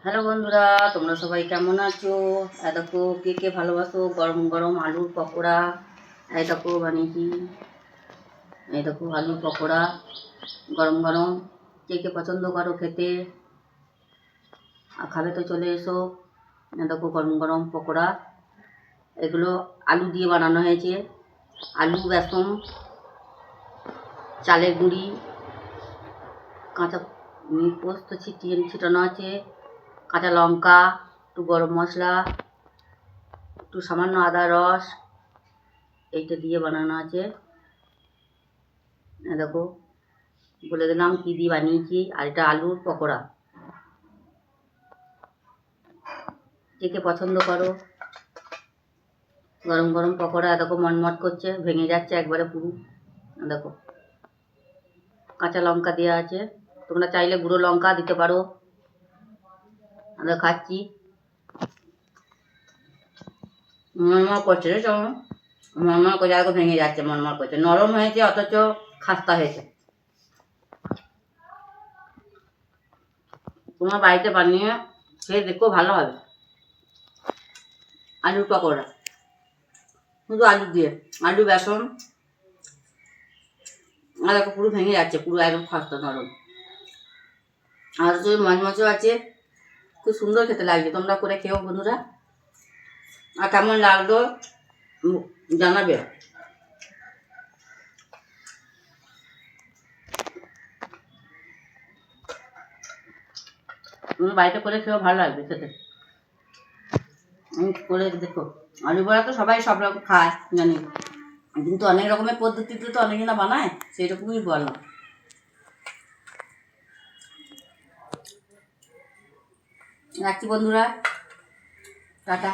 Hello বন্ধুরা, তোমরা সবাই কেমন আছো? দেখো কে কে ভালোবাসো গরম গরম আলুর পকোড়া। এই দেখো বানিয়েছি, এই দেখো আলুর পকোড়া গরম গরম। কে কে পছন্দ করো খেতে আর খাবে তো চলে এসো। এই দেখো গরম গরম পকোড়া, এগুলো আলু দিয়ে বানানো হয়েছে। আলু, বেসন, চালের গুঁড়ি, কাঁচা পোস্ত ছিটানো আছে, কাঁচা লঙ্কা, একটু গরম মশলা, একটু সামান্য আদা রস, এইটা দিয়ে বানানো আছে। দেখো বলে দিলাম কী দিয়ে বানিয়েছি। আর এটা আলুর পকোড়া। কে কে পছন্দ করো গরম গরম পকোড়া? দেখো মটমট করছে, ভেঙে যাচ্ছে একবারে পুরো। দেখো কাঁচা লঙ্কা দেওয়া আছে, তোমরা চাইলে গুঁড়ো লঙ্কা দিতে পারো। আমরা খাচ্ছি, মরমর করছে রে, চলো মরমর করে আগে ভেঙে যাচ্ছে, মরমর করছে, নরম হয়েছে অথচ খাস্তা হয়েছে। তোমার বাড়িতে বানিয়ে খেয়ে দেখো, ভালো হবে। আলুর পকোড়া শুধু আলু দিয়ে, আলু বেসন। আর দেখো পুরো ভেঙে যাচ্ছে, পুরো একদম খাস্তা নরম। আর তো মচমচও আছে, খুব সুন্দর খেতে লাগছে। তোমরা করে খেও বন্ধুরা, আর কেমন লাগলো জানাবে। তুমি বাড়িতে করে খেয়েও ভালো লাগবে খেতে। করে দেখো, আলু বড়া তো সবাই সব রকম খায় জানি, কিন্তু অনেক রকমের পদ্ধতিতে তো অনেকে না বানায়, সেই রকমই বললাম। রাখছি বন্ধুরা, টাটা।